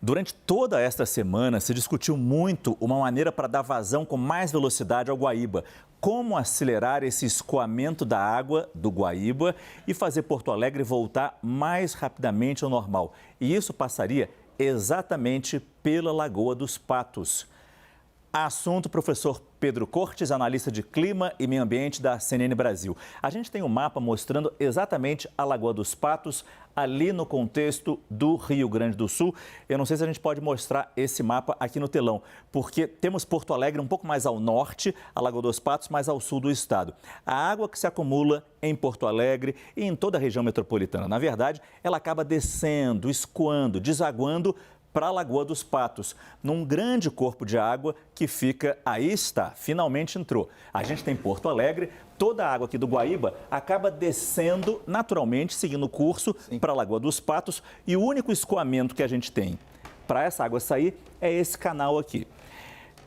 Durante toda esta semana se discutiu muito uma maneira para dar vazão com mais velocidade ao Guaíba. Como acelerar esse escoamento da água do Guaíba e fazer Porto Alegre voltar mais rapidamente ao normal. E isso passaria exatamente pela Lagoa dos Patos. Assunto, professor Pedro Cortes, analista de clima e meio ambiente da CNN Brasil. A gente tem um mapa mostrando exatamente a Lagoa dos Patos, ali no contexto do Rio Grande do Sul. Eu não sei se a gente pode mostrar esse mapa aqui no telão, porque temos Porto Alegre um pouco mais ao norte, a Lagoa dos Patos mais ao sul do estado. A água que se acumula em Porto Alegre e em toda a região metropolitana, na verdade, ela acaba descendo, escoando, desaguando para a Lagoa dos Patos, num grande corpo de água que fica, aí está, finalmente entrou. A gente tem Porto Alegre, toda a água aqui do Guaíba acaba descendo naturalmente, seguindo o curso para a Lagoa dos Patos, e o único escoamento que a gente tem para essa água sair é esse canal aqui.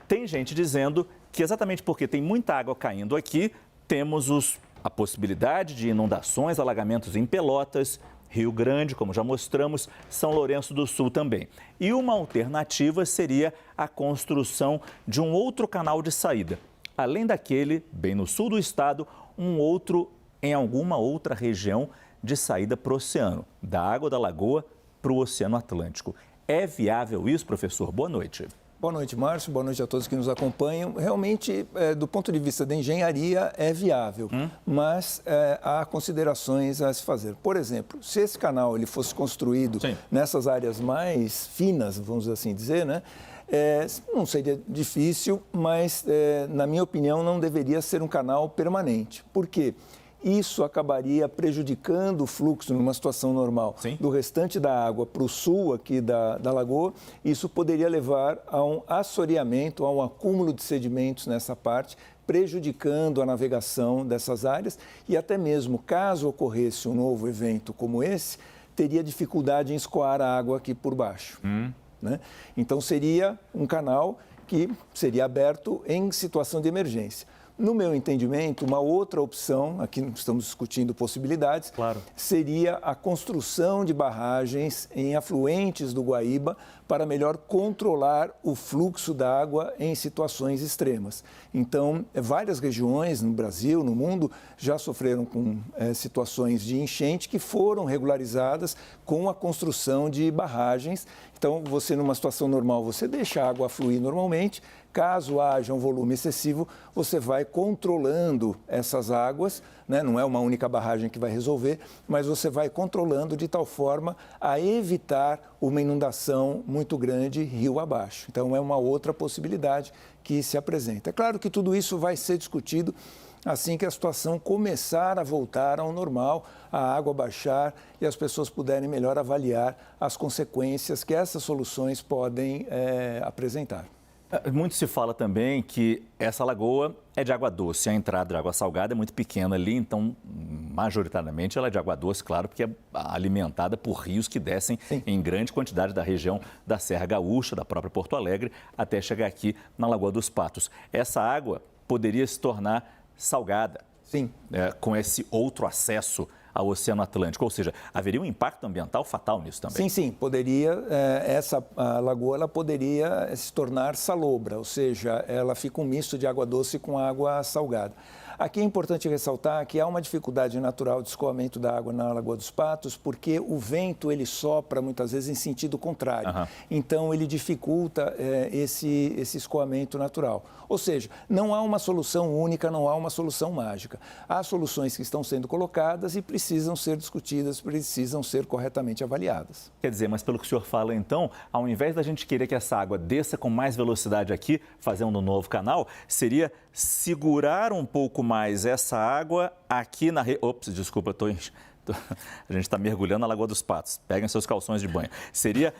Tem gente dizendo que exatamente porque tem muita água caindo aqui, temos a possibilidade de inundações, alagamentos em Pelotas, Rio Grande, como já mostramos, São Lourenço do Sul também. E uma alternativa seria a construção de um outro canal de saída. Além daquele, bem no sul do estado, um outro em alguma outra região de saída para o oceano, da água da lagoa para o Oceano Atlântico. É viável isso, professor? Boa noite. Boa noite, Márcio. Boa noite a todos que nos acompanham. Realmente, do ponto de vista da engenharia, é viável, mas há considerações a se fazer. Por exemplo, se esse canal ele fosse construído nessas áreas mais finas, vamos assim dizer, né? Não seria difícil, mas, na minha opinião, não deveria ser um canal permanente. Por quê? Isso acabaria prejudicando o fluxo numa situação normal do restante da água para o sul aqui da lagoa. Isso poderia levar a um assoreamento, a um acúmulo de sedimentos nessa parte, prejudicando a navegação dessas áreas e até mesmo, caso ocorresse um novo evento como esse, teria dificuldade em escoar a água aqui por baixo. Né? Então, seria um canal que seria aberto em situação de emergência. No meu entendimento, uma outra opção, aqui estamos discutindo possibilidades, seria a construção de barragens em afluentes do Guaíba para melhor controlar o fluxo da água em situações extremas. Então, várias regiões no Brasil, no mundo, já sofreram com situações de enchente que foram regularizadas com a construção de barragens. Então, você numa situação normal, você deixa a água fluir normalmente. Caso haja um volume excessivo, você vai controlando essas águas, né? Não é uma única barragem que vai resolver, mas você vai controlando de tal forma a evitar uma inundação muito grande rio abaixo. Então, é uma outra possibilidade que se apresenta. É claro que tudo isso vai ser discutido assim que a situação começar a voltar ao normal, a água baixar e as pessoas puderem melhor avaliar as consequências que essas soluções podem apresentar. Muito se fala também que essa lagoa é de água doce, a entrada de água salgada é muito pequena ali, então, majoritariamente, ela é de água doce, claro, porque é alimentada por rios que descem em grande quantidade da região da Serra Gaúcha, da própria Porto Alegre, até chegar aqui na Lagoa dos Patos. Essa água poderia se tornar salgada, com esse outro acesso ao Oceano Atlântico, ou seja, haveria um impacto ambiental fatal nisso também? Sim, poderia, a lagoa ela poderia se tornar salobra, ou seja, ela fica um misto de água doce com água salgada. Aqui é importante ressaltar que há uma dificuldade natural de escoamento da água na Lagoa dos Patos, porque o vento ele sopra muitas vezes em sentido contrário. Então, ele dificulta esse escoamento natural. Ou seja, não há uma solução única, não há uma solução mágica. Há soluções que estão sendo colocadas e precisam ser discutidas, precisam ser corretamente avaliadas. Quer dizer, mas pelo que o senhor fala, então, ao invés da gente querer que essa água desça com mais velocidade aqui, fazendo um novo canal, seria segurar um pouco mais essa água aqui na... Ops, desculpa, a gente está mergulhando na Lagoa dos Patos. Peguem seus calções de banho. Seria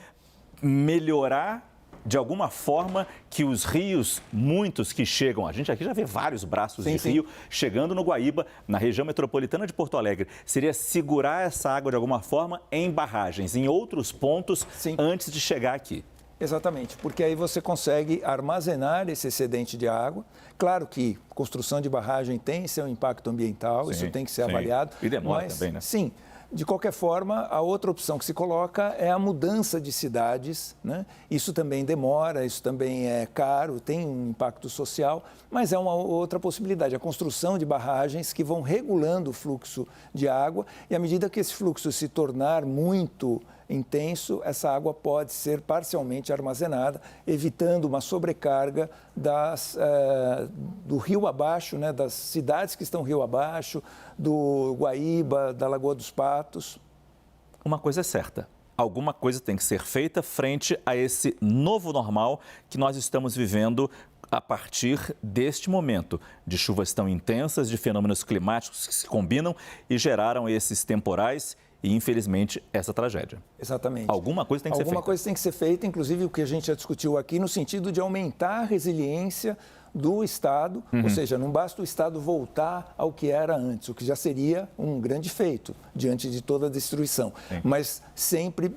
melhorar de alguma forma que os rios, muitos que chegam, a gente aqui já vê vários braços de rio chegando no Guaíba, na região metropolitana de Porto Alegre, seria segurar essa água de alguma forma em barragens, em outros pontos antes de chegar aqui. Exatamente, porque aí você consegue armazenar esse excedente de água. Claro que construção de barragem tem seu impacto ambiental, isso tem que ser avaliado. E demora também, né? Sim, De qualquer forma, a outra opção que se coloca é a mudança de cidades, né? Isso também demora, isso também é caro, tem um impacto social, mas é uma outra possibilidade, a construção de barragens que vão regulando o fluxo de água e à medida que esse fluxo se tornar muito intenso, essa água pode ser parcialmente armazenada, evitando uma sobrecarga do rio abaixo, né, das cidades que estão rio abaixo, do Guaíba, da Lagoa dos Patos. Uma coisa é certa, alguma coisa tem que ser feita frente a esse novo normal que nós estamos vivendo a partir deste momento de chuvas tão intensas, de fenômenos climáticos que se combinam e geraram esses temporais e, infelizmente, essa tragédia. Exatamente. Alguma coisa tem que ser feita. Alguma coisa tem que ser feita, inclusive o que a gente já discutiu aqui, no sentido de aumentar a resiliência do Estado, ou seja, não basta o Estado voltar ao que era antes, o que já seria um grande feito diante de toda a destruição, mas sempre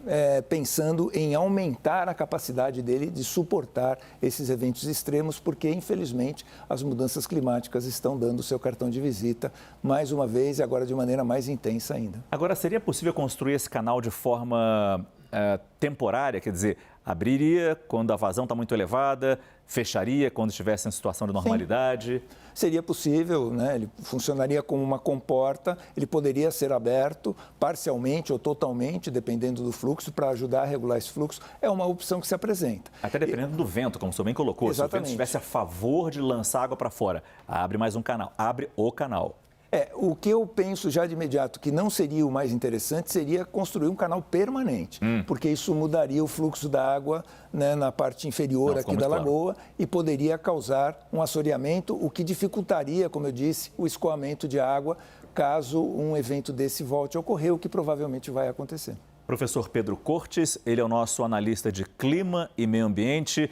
pensando em aumentar a capacidade dele de suportar esses eventos extremos, porque, infelizmente, as mudanças climáticas estão dando o seu cartão de visita mais uma vez e agora de maneira mais intensa ainda. Agora, seria possível construir esse canal de forma temporária, quer dizer, abriria quando a vazão está muito elevada, fecharia quando estivesse em situação de normalidade? Sim. Seria possível, né? Ele funcionaria como uma comporta, ele poderia ser aberto parcialmente ou totalmente, dependendo do fluxo, para ajudar a regular esse fluxo. É uma opção que se apresenta. Até dependendo do vento, como o senhor bem colocou. Exatamente. Se o vento estivesse a favor de lançar água para fora, abre mais um canal, abre o canal. O que eu penso já de imediato que não seria o mais interessante seria construir um canal permanente, porque isso mudaria o fluxo da água, né, na parte inferior aqui da lagoa e poderia causar um assoreamento, o que dificultaria, como eu disse, o escoamento de água caso um evento desse volte a ocorrer, o que provavelmente vai acontecer. Professor Pedro Cortes, ele é o nosso analista de clima e meio ambiente.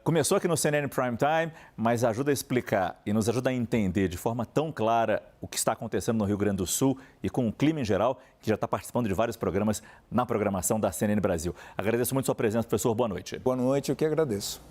Começou aqui no CNN Prime Time, mas ajuda a explicar e nos ajuda a entender de forma tão clara o que está acontecendo no Rio Grande do Sul e com o clima em geral, que já está participando de vários programas na programação da CNN Brasil. Agradeço muito sua presença, professor. Boa noite. Boa noite, eu que agradeço.